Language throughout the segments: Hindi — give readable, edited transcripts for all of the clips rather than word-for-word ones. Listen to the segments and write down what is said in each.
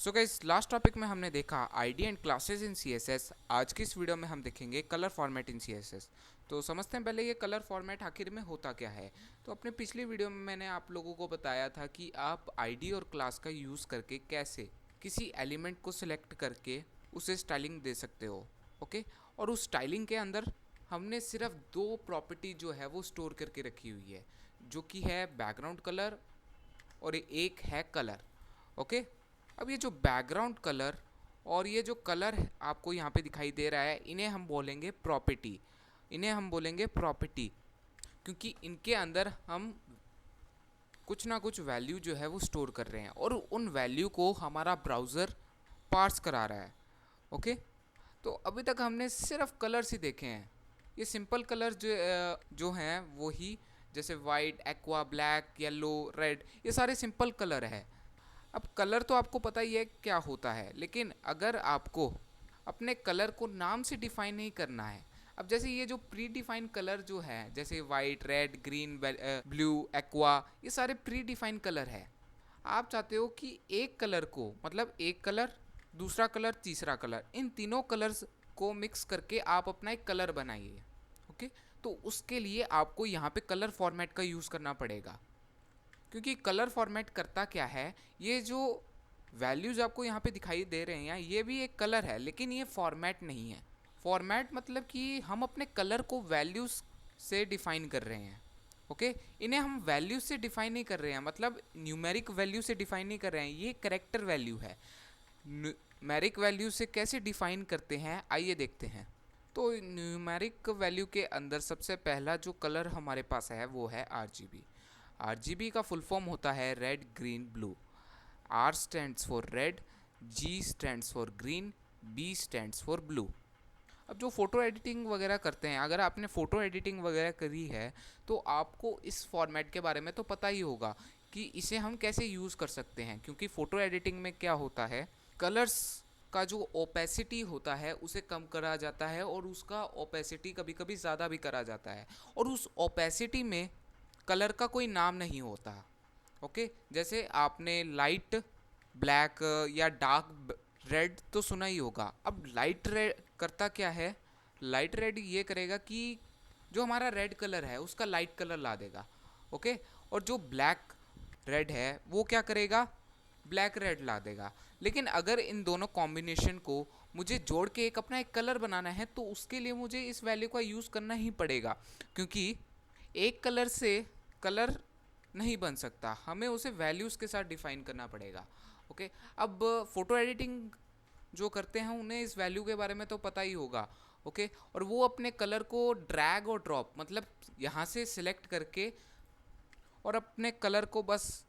सो गाइस, लास्ट टॉपिक में हमने देखा ID and classes in CSS. आज की इस वीडियो में हम देखेंगे कलर फॉर्मेट इन सीएसएस। तो समझते हैं पहले ये कलर फॉर्मेट आखिर में होता क्या है। तो अपने पिछली वीडियो में मैंने आप लोगों को बताया था कि आप आईडी और क्लास का यूज़ करके कैसे किसी एलिमेंट को सिलेक्ट करके उसे स्टाइलिंग दे सकते हो। ओके, और उस स्टाइलिंग के अंदर हमने सिर्फ दो प्रॉपर्टी जो है वो स्टोर करके रखी हुई है, जो कि है बैकग्राउंड कलर और एक है कलर। ओके, अब ये जो बैकग्राउंड कलर और ये जो कलर आपको यहाँ पे दिखाई दे रहा है, इन्हें हम बोलेंगे प्रॉपर्टी। क्योंकि इनके अंदर हम कुछ ना कुछ वैल्यू जो है वो स्टोर कर रहे हैं और उन वैल्यू को हमारा ब्राउज़र पार्स करा रहा है। ओके, तो अभी तक हमने सिर्फ कलर्स ही देखे हैं। ये सिंपल कलर जो हैं वो ही, जैसे white, aqua, black, yellow, red, ये सारे सिंपल कलर है। अब कलर तो आपको पता ही है क्या होता है, लेकिन अगर आपको अपने कलर को नाम से डिफाइन नहीं करना है, अब जैसे ये जो प्री डिफाइन कलर जो है, जैसे white, red, green, blue, aqua, ये सारे प्री डिफाइन कलर है। आप चाहते हो कि एक कलर को, मतलब एक कलर, दूसरा कलर, तीसरा कलर, इन तीनों कलर्स को मिक्स करके आप अपना एक कलर बनाइए। ओके, तो उसके लिए आपको यहाँ पे कलर फॉर्मेट का यूज़ करना पड़ेगा। क्योंकि कलर फॉर्मेट करता क्या है, ये जो वैल्यूज़ आपको यहाँ पे दिखाई दे रहे हैं, ये भी एक कलर है, लेकिन ये फॉर्मेट नहीं है। फॉर्मेट मतलब कि हम अपने कलर को वैल्यूज़ से डिफाइन कर रहे हैं। ओके, इन्हें हम वैल्यू से डिफाइन नहीं कर रहे हैं, मतलब न्यूमेरिक वैल्यू से डिफाइन नहीं कर रहे हैं, ये कैरेक्टर वैल्यू है। न्यूमेरिक वैल्यू से कैसे डिफाइन करते हैं, आइए देखते हैं। तो न्यूमेरिक वैल्यू के अंदर सबसे पहला जो कलर हमारे पास है वो है आरजीबी। आरजीबी का फुल फॉर्म होता है red, green, blue. R stands for red, G stands for green, B stands for blue. अब जो फ़ोटो एडिटिंग वगैरह करते हैं, अगर आपने फ़ोटो एडिटिंग वगैरह करी है तो आपको इस फॉर्मेट के बारे में तो पता ही होगा कि इसे हम कैसे यूज़ कर सकते हैं। क्योंकि फ़ोटो एडिटिंग में क्या होता है, कलर्स का जो ओपेसिटी होता है उसे कम करा जाता है और उसका ओपेसिटी कभी कभी ज़्यादा भी करा जाता है, और उस ओपेसिटी में कलर का कोई नाम नहीं होता। ओके, जैसे आपने लाइट ब्लैक या डार्क रेड तो सुना ही होगा। अब लाइट रेड करता क्या है, लाइट रेड ये करेगा कि जो हमारा रेड कलर है उसका लाइट कलर ला देगा। ओके, और जो ब्लैक रेड है वो क्या करेगा, ब्लैक रेड ला देगा। लेकिन अगर इन दोनों कॉम्बिनेशन को मुझे जोड़ के एक अपना एक कलर बनाना है तो उसके लिए मुझे इस वैल्यू का यूज़ करना ही पड़ेगा, क्योंकि एक कलर से कलर नहीं बन सकता, हमें उसे वैल्यूज़ के साथ डिफाइन करना पड़ेगा। ओके, अब फोटो एडिटिंग जो करते हैं उन्हें इस वैल्यू के बारे में तो पता ही होगा। ओके, और वो अपने कलर को ड्रैग और ड्रॉप, मतलब यहाँ से सिलेक्ट करके और अपने कलर को बस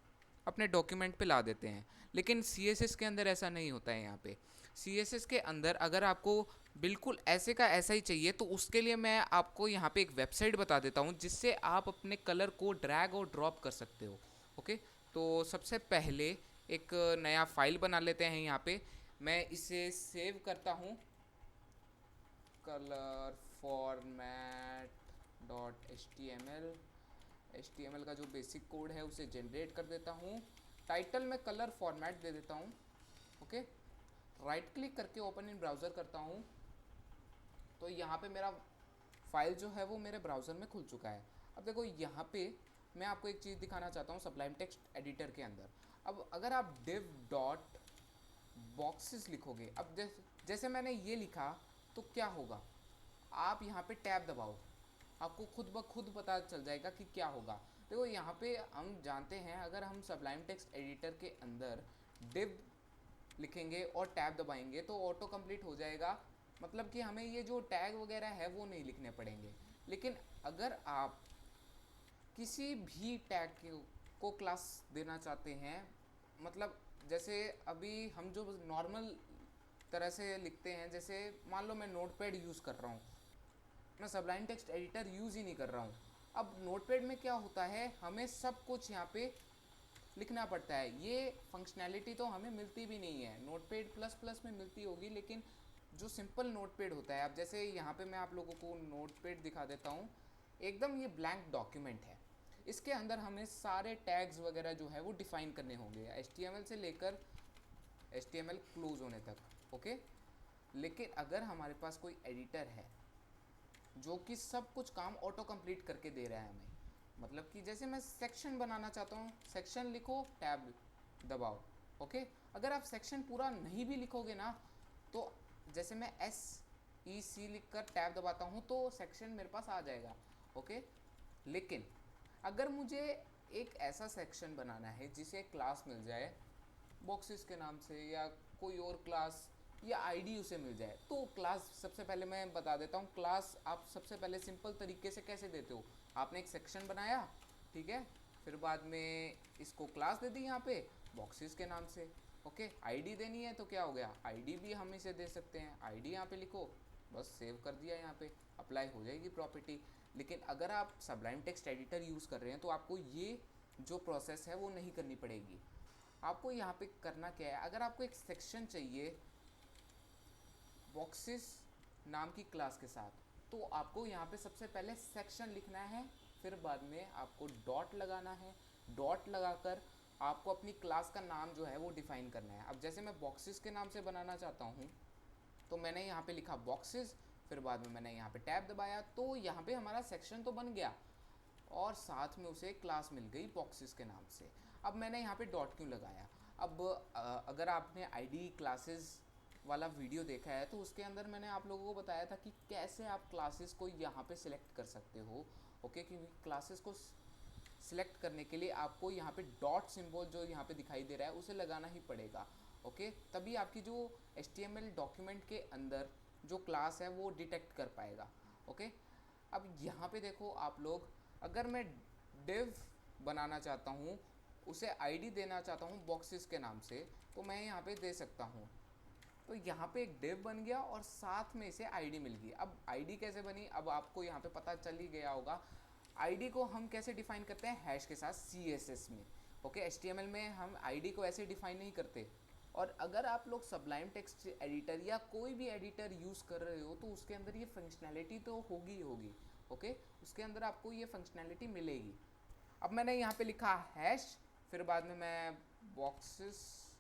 अपने डॉक्यूमेंट पे ला देते हैं। लेकिन CSS के अंदर ऐसा नहीं होता है। यहाँ पे CSS के अंदर अगर आपको बिल्कुल ऐसे का ऐसा ही चाहिए तो उसके लिए मैं आपको यहाँ पे एक वेबसाइट बता देता हूँ जिससे आप अपने कलर को ड्रैग और ड्रॉप कर सकते हो। ओके, तो सबसे पहले एक नया फाइल बना लेते हैं। यहाँ पे मैं इसे सेव करता हूँ, कलर फॉर्मेट डॉट HTML का जो बेसिक कोड है उसे जनरेट कर देता हूँ। टाइटल में कलर फॉर्मेट दे देता हूँ। ओके, राइट क्लिक करके ओपन इन ब्राउज़र करता हूँ, तो यहाँ पे मेरा फाइल जो है वो मेरे ब्राउज़र में खुल चुका है। अब देखो यहाँ पे मैं आपको एक चीज़ दिखाना चाहता हूँ सबलाइम टेक्स्ट एडिटर के अंदर। अब अगर आप div डॉट बॉक्सेस लिखोगे, अब जैसे मैंने ये लिखा तो क्या होगा, आप यहाँ पे टैब दबाओ, आपको खुद ब खुद पता चल जाएगा कि क्या होगा। देखो यहाँ पे हम जानते हैं, अगर हम सबलाइम टेक्स्ट एडिटर के अंदर div लिखेंगे और टैब दबाएंगे तो ऑटो कंप्लीट हो जाएगा, मतलब कि हमें ये जो टैग वगैरह है वो नहीं लिखने पड़ेंगे। लेकिन अगर आप किसी भी टैग को क्लास देना चाहते हैं, मतलब जैसे अभी हम जो नॉर्मल तरह से लिखते हैं, जैसे मान लो मैं नोटपैड यूज़ कर रहा हूँ, मैं सबलाइन टेक्स्ट एडिटर यूज़ ही नहीं कर रहा हूँ। अब नोटपैड में क्या होता है, हमें सब कुछ यहाँ पे लिखना पड़ता है। ये फंक्शनैलिटी तो हमें मिलती भी नहीं है, नोटपैड प्लस प्लस में मिलती होगी, लेकिन जो सिंपल नोटपैड होता है, अब जैसे यहाँ पे मैं आप लोगों को नोटपैड दिखा देता हूँ, एकदम ये ब्लैंक डॉक्यूमेंट है। इसके अंदर हमें सारे टैग्स वगैरह जो है वो डिफाइन करने होंगे, HTML से लेकर HTML क्लोज होने तक, ओके। लेकिन अगर हमारे पास कोई एडिटर है जो कि सब कुछ काम ऑटो कंप्लीट करके दे रहा है हमें, मतलब कि जैसे मैं सेक्शन बनाना चाहता हूँ, सेक्शन लिखो, टैब दबाओ, ओके। अगर आप सेक्शन पूरा नहीं भी लिखोगे ना, तो जैसे मैं SEC लिख कर टैब दबाता हूँ तो सेक्शन मेरे पास आ जाएगा, ओके। लेकिन अगर मुझे एक ऐसा सेक्शन बनाना है जिसे क्लास मिल जाए बॉक्सेस के नाम से, या कोई और क्लास या आईडी उसे मिल जाए, तो क्लास, सबसे पहले मैं बता देता हूँ, क्लास आप सबसे पहले सिंपल तरीके से कैसे देते हो। आपने एक सेक्शन बनाया, ठीक है, फिर बाद में इसको क्लास दे दी यहाँ पे बॉक्सेस के नाम से, ओके। आईडी देनी है तो क्या हो गया, आईडी भी हम इसे दे सकते हैं, आईडी यहाँ पे लिखो, बस सेव कर दिया, यहाँ पे अप्लाई हो जाएगी प्रॉपर्टी। लेकिन अगर आप सबलाइम टेक्स्ट एडिटर यूज़ कर रहे हैं तो आपको ये जो प्रोसेस है वो नहीं करनी पड़ेगी। आपको यहाँ पे करना क्या है, अगर आपको एक सेक्शन चाहिए बॉक्सेस नाम की क्लास के साथ, तो आपको यहाँ पे सबसे पहले सेक्शन लिखना है, फिर बाद में आपको डॉट लगाना है, डॉट लगाकर आपको अपनी क्लास का नाम जो है वो डिफाइन करना है। अब जैसे मैं बॉक्सेस के नाम से बनाना चाहता हूँ, तो मैंने यहाँ पे लिखा बॉक्सेस, फिर बाद में मैंने यहाँ पे टैब दबाया, तो यहाँ पे हमारा सेक्शन तो बन गया और साथ में उसे क्लास मिल गई बॉक्सेस के नाम से। अब मैंने यहाँ पे डॉट क्यों लगाया, अब अगर आपने आईडी क्लासेस वाला वीडियो देखा है तो उसके अंदर मैंने आप लोगों को बताया था कि कैसे आप क्लासेस को यहाँ पे सिलेक्ट कर सकते हो, ओके। क्योंकि क्लासेस को सिलेक्ट करने के लिए आपको यहाँ पे डॉट सिंबल जो यहाँ पे दिखाई दे रहा है उसे लगाना ही पड़ेगा, ओके। तभी आपकी जो HTML डॉक्यूमेंट के अंदर जो क्लास है वो डिटेक्ट कर पाएगा, ओके। अब यहाँ पे देखो आप लोग, अगर मैं डिव बनाना चाहता हूँ, उसे आईडी देना चाहता हूँ बॉक्सेस के नाम से, तो मैं यहाँ पे दे सकता हूँ। तो यहाँ पे एक डिव बन गया और साथ में इसे आईडी मिल गई। अब आईडी कैसे बनी, अब आपको यहाँ पे पता चल ही गया होगा। आईडी को हम कैसे डिफाइन करते हैं, हैश के साथ CSS में, ओके। HTML में हम आईडी को ऐसे डिफाइन नहीं करते। और अगर आप लोग सबलाइम टेक्स्ट एडिटर या कोई भी एडिटर यूज़ कर रहे हो तो उसके अंदर ये फंक्शनैलिटी तो होगी ही होगी, ओके। उसके अंदर आपको ये फंक्शनैलिटी मिलेगी। अब मैंने यहाँ पे लिखा हैश, फिर बाद में मैं बॉक्सेस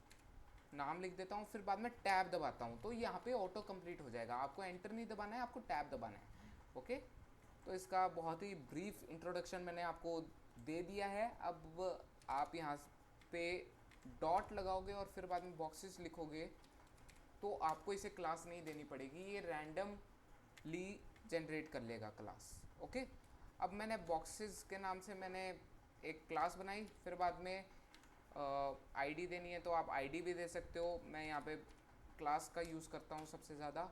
नाम लिख देता हूँ, फिर बाद में टैब दबाता हूँ, तो यहाँ पे ऑटो कंप्लीट हो जाएगा। आपको एंटर नहीं दबाना है, आपको टैब दबाना है, ओके। तो इसका बहुत ही ब्रीफ इंट्रोडक्शन मैंने आपको दे दिया है। अब आप यहाँ पे डॉट लगाओगे और फिर बाद में बॉक्सेस लिखोगे तो आपको इसे क्लास नहीं देनी पड़ेगी, ये रैंडमली जनरेट कर लेगा क्लास, ओके। अब मैंने बॉक्सेस के नाम से मैंने एक क्लास बनाई, फिर बाद में आईडी देनी है तो आप आईडी भी दे सकते हो। मैं यहाँ पे क्लास का यूज़ करता हूँ सबसे ज़्यादा,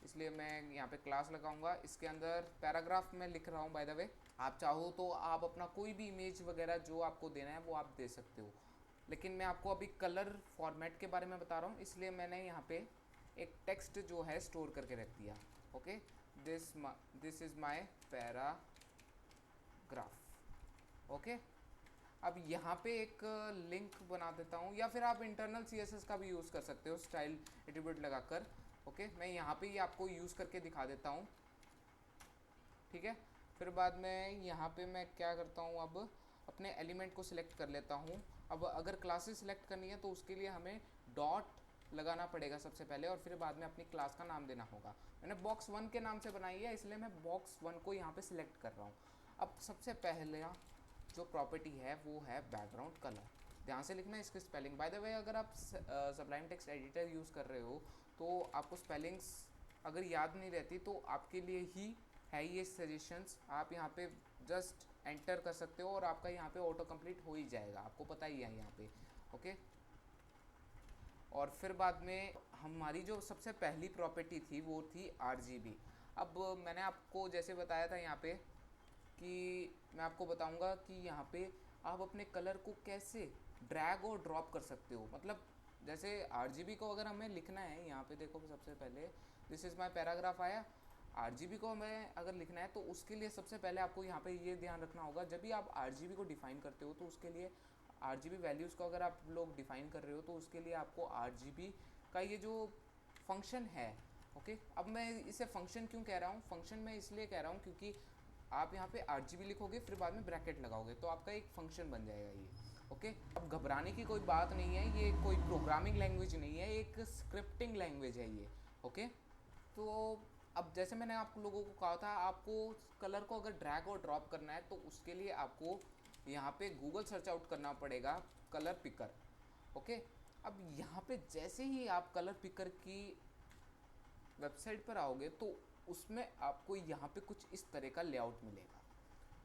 इसलिए मैं यहाँ पे क्लास लगाऊंगा। इसके अंदर पैराग्राफ में लिख रहा हूँ बाय द वे, आप चाहो तो आप अपना कोई भी इमेज वगैरह जो आपको देना है वो आप दे सकते हो। लेकिन मैं आपको अभी कलर फॉर्मेट के बारे में बता रहा हूँ, इसलिए मैंने यहाँ पे एक टेक्स्ट जो है स्टोर करके रख दिया, okay. This is my paragraph, okay. अब यहाँ पे एक लिंक बना देता हूँ, या फिर आप इंटरनल CSS का भी यूज़ कर सकते हो स्टाइल एट्रीब्यूट लगाकर, ओके। मैं यहाँ पे ही आपको यूज़ करके दिखा देता हूँ, ठीक है। फिर बाद में यहाँ पे मैं क्या करता हूँ, अब अपने एलिमेंट को सिलेक्ट कर लेता हूँ। अब अगर क्लासेस सिलेक्ट करनी है तो उसके लिए हमें डॉट लगाना पड़ेगा सबसे पहले, और फिर बाद में अपनी क्लास का नाम देना होगा। मैंने बॉक्स 1 के नाम से बनाई है, इसलिए मैं बॉक्स 1 को यहाँ पे सिलेक्ट कर रहा हूँ। अब सबसे पहले जो प्रॉपर्टी है वो है बैकग्राउंड कलर। ध्यान से लिखना इसकी स्पेलिंग। बाय द वे, अगर आप सबलाइम टेक्स्ट एडिटर यूज़ कर रहे हो तो आपको स्पेलिंग्स अगर याद नहीं रहती तो आपके लिए ही है ये सजेशंस। आप यहाँ पे जस्ट एंटर कर सकते हो और आपका यहाँ पे ऑटो कंप्लीट हो ही जाएगा, आपको पता ही है यहाँ पे, ओके। और फिर बाद में हमारी जो सबसे पहली प्रॉपर्टी थी वो थी RGB। अब मैंने आपको जैसे बताया था यहाँ पे कि मैं आपको बताऊंगा कि यहाँ पे आप अपने कलर को कैसे ड्रैग और ड्रॉप कर सकते हो। मतलब जैसे RGB को अगर हमें लिखना है, यहाँ पे देखो सबसे पहले दिस इज़ माई पैराग्राफ आया। RGB को हमें अगर लिखना है तो उसके लिए सबसे पहले आपको यहाँ पे ये ध्यान रखना होगा, जब भी आप RGB को डिफ़ाइन करते हो तो उसके लिए RGB वैल्यूज़ को अगर आप लोग डिफ़ाइन कर रहे हो तो उसके लिए आपको RGB का ये जो फंक्शन है, ओके। अब मैं इसे फंक्शन क्यों कह रहा हूँ, फंक्शन मैं इसलिए कह रहा हूँ क्योंकि आप यहाँ पे RGB लिखोगे फिर बाद में ब्रैकेट लगाओगे तो आपका एक फंक्शन बन जाएगा ये, ओके, अब घबराने की कोई बात नहीं है, ये कोई प्रोग्रामिंग लैंग्वेज नहीं है, एक स्क्रिप्टिंग लैंग्वेज है ये। ओके, तो अब जैसे मैंने आप लोगों को कहा था, आपको कलर को अगर ड्रैग और ड्रॉप करना है तो उसके लिए आपको यहाँ पे गूगल सर्च आउट करना पड़ेगा कलर पिकर। ओके, अब यहाँ पे जैसे ही आप कलर पिकर की वेबसाइट पर आओगे तो उसमें आपको यहाँ पे कुछ इस तरह का लेआउट मिलेगा।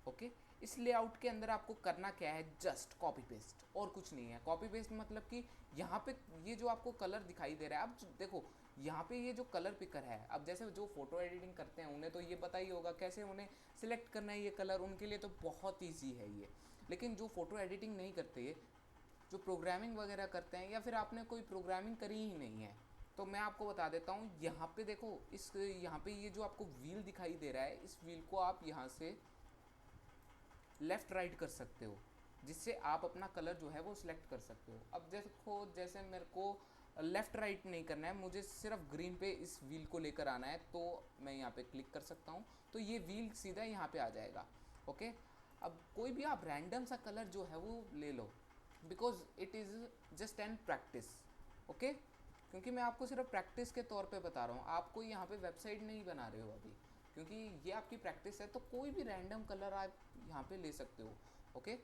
ओके, इस लेआउट के अंदर आपको करना क्या है, जस्ट कॉपी पेस्ट, और कुछ नहीं है। कॉपी पेस्ट मतलब कि यहाँ पे ये जो आपको कलर दिखाई दे रहा है, अब देखो यहाँ पे ये जो कलर पिकर है, अब जैसे जो फोटो एडिटिंग करते हैं उन्हें तो ये पता ही होगा कैसे उन्हें सिलेक्ट करना है ये कलर, उनके लिए तो बहुत ईजी है ये। लेकिन जो फोटो एडिटिंग नहीं करते, जो प्रोग्रामिंग वगैरह करते हैं, या फिर आपने कोई प्रोग्रामिंग करी ही नहीं है, तो मैं आपको बता देता हूँ। यहाँ पे देखो, इस यहाँ पे ये जो आपको व्हील दिखाई दे रहा है, इस व्हील को आप यहाँ से लेफ़्ट राइट कर सकते हो, जिससे आप अपना कलर जो है वो सिलेक्ट कर सकते हो। अब देखो, जैसे मेरे को लेफ़्ट राइट नहीं करना है, मुझे सिर्फ ग्रीन पे इस व्हील को लेकर आना है, तो मैं यहाँ पे क्लिक कर सकता हूँ, तो ये व्हील सीधा यहाँ पे आ जाएगा। ओके, अब कोई भी आप रैंडम सा कलर जो है वो ले लो, because it is just an practice. Okay, क्योंकि मैं आपको सिर्फ प्रैक्टिस के तौर पे बता रहा हूँ, आप कोई यहाँ पे वेबसाइट नहीं बना रहे हो अभी, क्योंकि ये आपकी प्रैक्टिस है, तो कोई भी रैंडम कलर आप यहाँ पे ले सकते हो। ओके,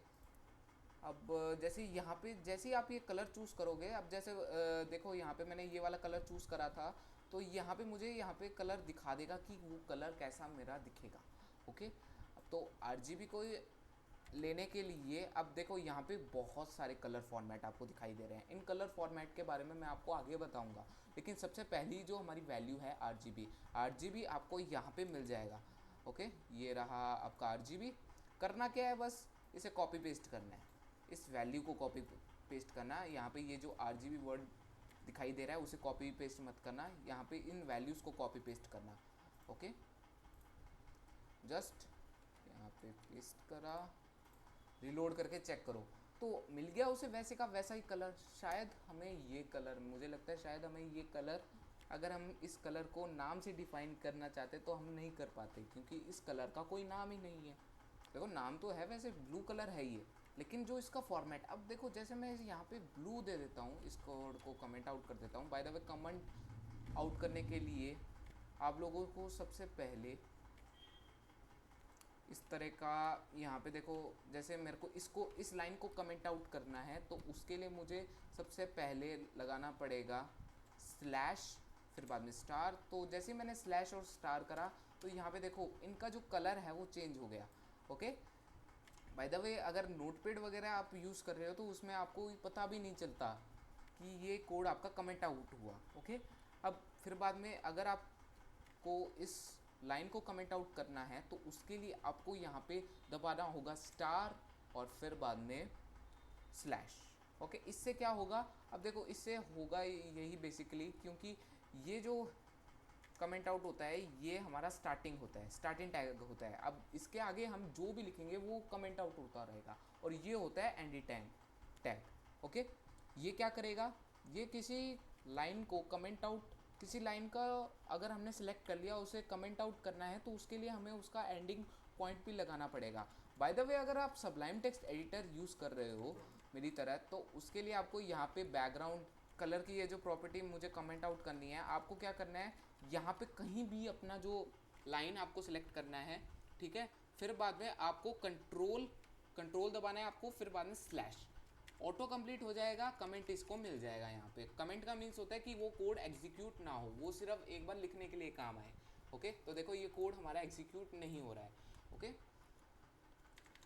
अब जैसे यहाँ पे जैसे ही आप ये कलर चूज़ करोगे, अब जैसे देखो यहाँ पे मैंने ये वाला कलर चूज़ करा था, तो यहाँ पे मुझे यहाँ पे कलर दिखा देगा कि वो कलर कैसा मेरा दिखेगा। ओके, अब तो आरजीबी को लेने के लिए अब देखो यहाँ पे बहुत सारे कलर फॉर्मेट आपको दिखाई दे रहे हैं। इन कलर फॉर्मेट के बारे में मैं आपको आगे बताऊंगा, लेकिन सबसे पहली जो हमारी वैल्यू है आरजीबी, आरजीबी आपको यहाँ पे मिल जाएगा। ओके, ये रहा आपका आरजीबी। करना क्या है, बस इसे कॉपी पेस्ट करना है, इस वैल्यू को कॉपी पेस्ट करना है। यहाँ पे ये जो आरजीबी वर्ड दिखाई दे रहा है उसे कॉपी पेस्ट मत करना, यहाँ पे इन वैल्यूज़ को कॉपी पेस्ट करना। ओके, जस्ट यहाँ पे पेस्ट करा, रिलोड करके चेक करो, तो मिल गया उसे वैसे का वैसा ही कलर। शायद हमें ये कलर, मुझे लगता है शायद हमें ये कलर, अगर हम इस कलर को नाम से डिफाइन करना चाहते तो हम नहीं कर पाते, क्योंकि इस कलर का कोई नाम ही नहीं है। देखो नाम तो है, वैसे ब्लू कलर है ये, लेकिन जो इसका फॉर्मेट, अब देखो जैसे मैं यहाँ पे ब्लू दे देता हूँ, इस कोड को कमेंट आउट कर देता हूँ। By the way, comment out करने के लिए आप लोगों को सबसे पहले इस तरह का, यहाँ पे देखो, जैसे मेरे को इसको, इस लाइन को कमेंट आउट करना है, तो उसके लिए मुझे सबसे पहले लगाना पड़ेगा स्लैश, फिर बाद में स्टार। तो जैसे ही मैंने स्लैश और स्टार करा, तो यहाँ पे देखो इनका जो कलर है वो चेंज हो गया। ओके, बाय द वे, अगर नोटपैड वगैरह आप यूज़ कर रहे हो तो उसमें आपको पता भी नहीं चलता कि ये कोड आपका कमेंट आउट हुआ। ओके, अब फिर बाद में अगर आपको इस लाइन को कमेंट आउट करना है, तो उसके लिए आपको यहाँ पे दबाना होगा स्टार और फिर बाद में स्लैश। ओके, इससे क्या होगा, अब देखो इससे होगा यही बेसिकली, क्योंकि ये जो कमेंट आउट होता है ये हमारा स्टार्टिंग होता है, स्टार्टिंग टैग होता है। अब इसके आगे हम जो भी लिखेंगे वो कमेंट आउट होता रहेगा, और ये होता है एंडी टैग। ओके, ये क्या करेगा, ये किसी लाइन को कमेंट आउट, किसी लाइन का अगर हमने सेलेक्ट कर लिया उसे कमेंट आउट करना है, तो उसके लिए हमें उसका एंडिंग पॉइंट भी लगाना पड़ेगा। बाय द वे, अगर आप सबलाइम टेक्स्ट एडिटर यूज़ कर रहे हो मेरी तरह, तो उसके लिए आपको यहाँ पे बैकग्राउंड कलर की ये जो प्रॉपर्टी मुझे कमेंट आउट करनी है, आपको क्या करना है, यहाँ पे कहीं भी अपना जो लाइन आपको सिलेक्ट करना है, ठीक है, फिर बाद में आपको कंट्रोल दबाना है आपको, फिर बाद में स्लैश, ऑटो कंप्लीट हो जाएगा, कमेंट इसको मिल जाएगा। यहाँ पे कमेंट का मीन्स होता है कि वो कोड एग्जीक्यूट ना हो, वो सिर्फ एक बार लिखने के लिए काम आए। ओके, तो देखो ये कोड हमारा एग्जीक्यूट नहीं हो रहा है। ओके,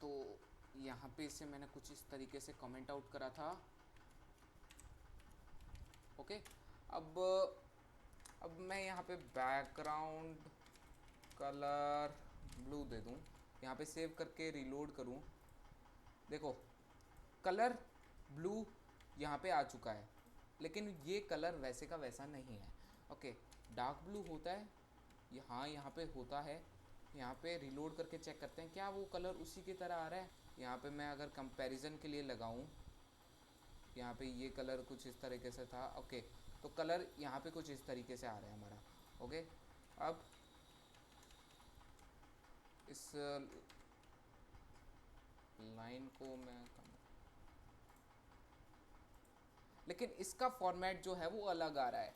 तो यहाँ पे इसे मैंने कुछ इस तरीके से कमेंट आउट करा था। ओके, अब मैं यहाँ पे बैकग्राउंड कलर ब्लू दे दूँ, यहाँ पे सेव करके रिलोड करूँ, देखो कलर ब्लू यहाँ पे आ चुका है, लेकिन ये कलर वैसे का वैसा नहीं है। ओके, डार्क ब्लू होता है, यहाँ पे होता है। यहाँ पे रिलोड करके चेक करते हैं क्या वो कलर उसी की तरह आ रहा है। यहाँ पे मैं अगर कंपैरिजन के लिए लगाऊं, यहाँ पे ये कलर कुछ इस तरीके से था। ओके, तो कलर यहाँ पे कुछ इस तरीके से आ रहा है हमारा। ओके, अब इस लाइन को मैं लेकिन इसका फॉर्मेट जो है वो अलग आ रहा है।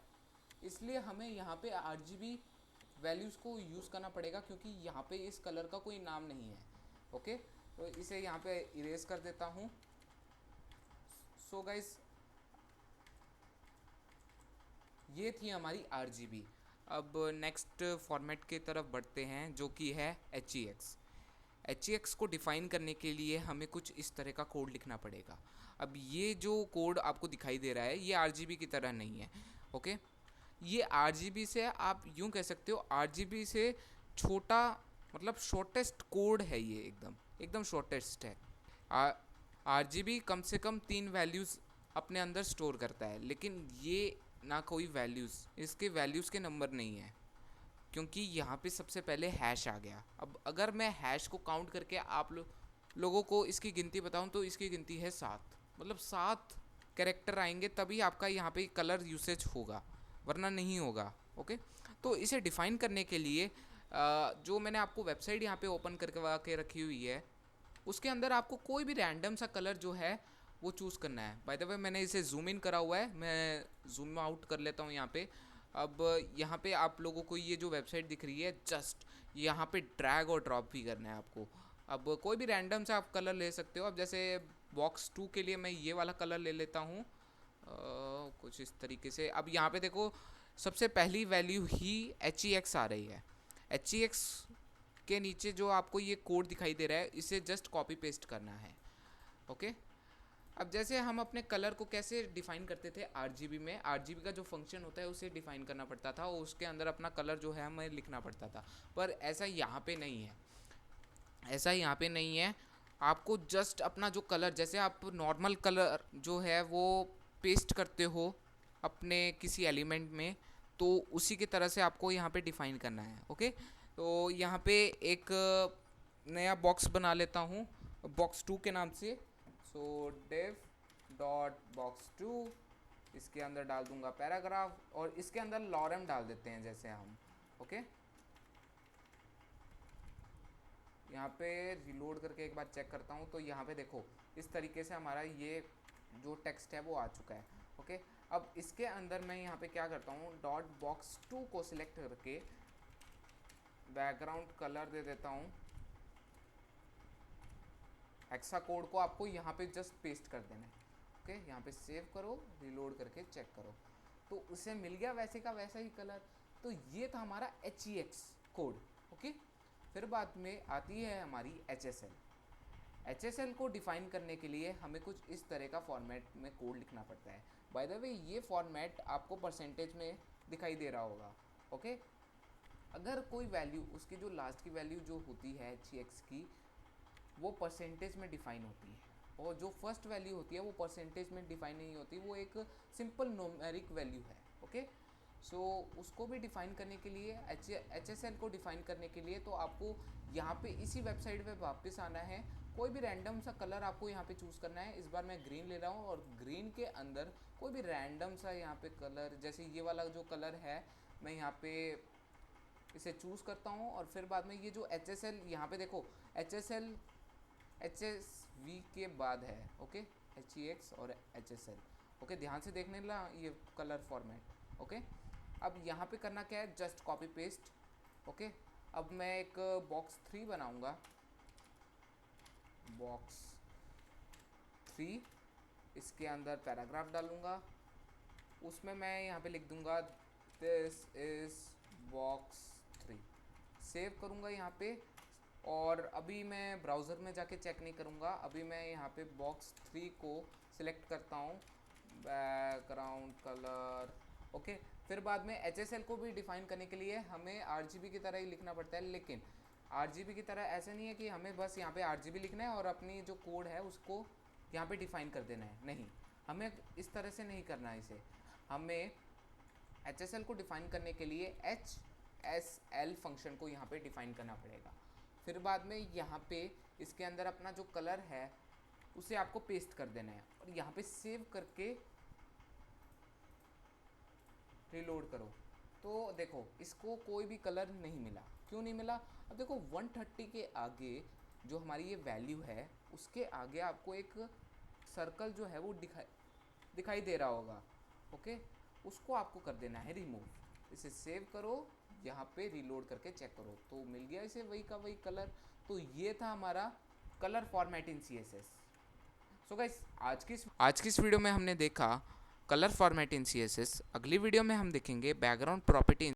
इसलिए हमें यहाँ पे RGB वैल्यूज़ को यूज़ करना पड़ेगा, क्योंकि यहाँ पे इस कलर का कोई नाम नहीं है। ओके, तो इसे यहाँ पे इरेज कर देता हूँ। सो गाइस, ये थी हमारी RGB। अब नेक्स्ट फॉर्मेट की तरफ बढ़ते हैं, जो कि है HEX। HEX को डिफ़ाइन करने के लिए हमें कुछ इस तरह का कोड लिखना पड़ेगा। अब ये जो कोड आपको दिखाई दे रहा है ये RGB की तरह नहीं है। ओके, ये RGB से आप यूँ कह सकते हो, RGB से छोटा, मतलब शॉर्टेस्ट कोड है ये, एकदम एकदम शॉर्टेस्ट है। RGB कम से कम 3 वैल्यूज़ अपने अंदर स्टोर करता है, लेकिन ये ना कोई वैल्यूज़, इसके वैल्यूज़ के नंबर नहीं है, क्योंकि यहाँ पे सबसे पहले हैश आ गया। अब अगर मैं हैश को काउंट करके आप लोगों को इसकी गिनती बताऊँ तो इसकी गिनती है 7, मतलब 7 कैरेक्टर आएंगे तभी आपका यहाँ पे कलर यूसेज होगा, वरना नहीं होगा। ओके, तो इसे डिफ़ाइन करने के लिए जो मैंने आपको वेबसाइट यहाँ पे ओपन करके रखी हुई है, उसके अंदर आपको कोई भी रैंडम सा कलर जो है वो चूज़ करना है। बाय द वे मैंने इसे जूम इन करा हुआ है, मैं जूम आउट कर लेता हूँ यहाँ पे। अब यहाँ पे आप लोगों को ये जो वेबसाइट दिख रही है, जस्ट यहाँ पे ड्रैग और ड्रॉप भी करना है आपको। अब कोई भी रैंडम से आप कलर ले सकते हो। अब जैसे बॉक्स 2 के लिए मैं ये वाला कलर ले लेता हूँ, कुछ इस तरीके से। अब यहाँ पे देखो, सबसे पहली वैल्यू ही HEX आ रही है। HEX के नीचे जो आपको ये कोड दिखाई दे रहा है, इसे जस्ट कॉपी पेस्ट करना है। ओके, अब जैसे हम अपने कलर को कैसे डिफ़ाइन करते थे RGB में, RGB का जो फंक्शन होता है उसे डिफ़ाइन करना पड़ता था और उसके अंदर अपना कलर जो है हमें लिखना पड़ता था। पर ऐसा यहाँ पे नहीं है, ऐसा यहाँ पे नहीं है। आपको जस्ट अपना जो कलर, जैसे आप नॉर्मल कलर जो है वो पेस्ट करते हो अपने किसी एलिमेंट में, तो उसी की तरह से आपको यहाँ पे डिफ़ाइन करना है। ओके, तो यहाँ पे एक नया बॉक्स बना लेता हूँ बॉक्स 2 के नाम से। सो div डॉट बॉक्स 2, इसके अंदर डाल दूंगा पैराग्राफ और इसके अंदर लॉरम डाल देते हैं जैसे हम। ओके, यहाँ पे रिलोड करके एक बार चेक करता हूँ, तो यहाँ पे देखो इस तरीके से हमारा ये जो टेक्स्ट है वो आ चुका है। ओके, अब इसके अंदर मैं यहाँ पे क्या करता हूँ, डॉट बॉक्स 2 को सिलेक्ट करके बैकग्राउंड कलर दे देता हूँ। हेक्सा कोड को आपको यहाँ पे जस्ट पेस्ट कर देना है। ओके, यहाँ पे सेव करो, रिलोड करके चेक करो, तो उसे मिल गया वैसे का वैसा ही कलर। तो ये था हमारा HEX कोड। ओके, फिर बाद में आती है हमारी HSL। HSL को डिफ़ाइन करने के लिए हमें कुछ इस तरह का फॉर्मेट में कोड लिखना पड़ता है। बाय द वे ये फॉर्मेट आपको परसेंटेज में दिखाई दे रहा होगा। ओके, अगर कोई वैल्यू, उसकी जो लास्ट की वैल्यू जो होती है HEX की, वो परसेंटेज में डिफ़ाइन होती है, और जो फर्स्ट वैल्यू होती है वो परसेंटेज में डिफ़ाइन नहीं होती, वो एक सिंपल न्यूमेरिक वैल्यू है। ओके, सो उसको भी डिफ़ाइन करने के लिए, HSL को डिफ़ाइन करने के लिए, तो आपको यहाँ पे इसी वेबसाइट पे वापस आना है। कोई भी रैंडम सा कलर आपको यहाँ पे चूज़ करना है। इस बार मैं ग्रीन ले रहा हूँ, और ग्रीन के अंदर कोई भी रैंडम सा यहाँ पे कलर, जैसे ये वाला जो कलर है, मैं यहाँ पे इसे चूज़ करता हूँ। और फिर बाद में ये जो HSL, यहाँ पे देखो HSL HSV के बाद है। ओके, HEX और HSL। ओके, ध्यान से देखने ला ये कलर फॉर्मेट। ओके, अब यहाँ पे करना क्या है, जस्ट कॉपी पेस्ट। ओके, अब मैं एक बॉक्स 3 बनाऊंगा, बॉक्स 3, इसके अंदर पैराग्राफ डालूंगा, उसमें मैं यहाँ पे लिख दूंगा दिस इज़ बॉक्स 3, सेव करूँगा यहाँ पे। और अभी मैं ब्राउज़र में जाके चेक नहीं करूँगा, अभी मैं यहाँ पे बॉक्स 3 को सिलेक्ट करता हूँ, बैकग्राउंड कलर। ओके, फिर बाद में HSL को भी डिफ़ाइन करने के लिए हमें RGB की तरह ही लिखना पड़ता है, लेकिन RGB की तरह ऐसा नहीं है कि हमें बस यहाँ पे RGB लिखना है और अपनी जो कोड है उसको यहाँ पे डिफ़ाइन कर देना है। नहीं, हमें इस तरह से नहीं करना है इसे। हमें HSL को डिफ़ाइन करने के लिए HSL फंक्शन को यहाँ पे डिफ़ाइन करना पड़ेगा। फिर बाद में यहाँ पे इसके अंदर अपना जो कलर है उसे आपको पेस्ट कर देना है, और यहाँ पे सेव करके रिलोड करो। तो देखो इसको कोई भी कलर नहीं मिला। क्यों नहीं मिला? अब देखो 130 के आगे जो हमारी ये वैल्यू है, उसके आगे आपको एक सर्कल जो है वो दिखाई दे रहा होगा, ओके, उसको आपको कर देना है रिमूव। इसे सेव करो, यहाँ पे रीलोड करके चेक करो तो मिल गया इसे वही का वही कलर। तो ये था हमारा colour format in CSS। So guys आज की इस वीडियो में हमने देखा कलर फॉर्मेट इन CSS। अगली वीडियो में हम देखेंगे बैकग्राउंड प्रॉपर्टी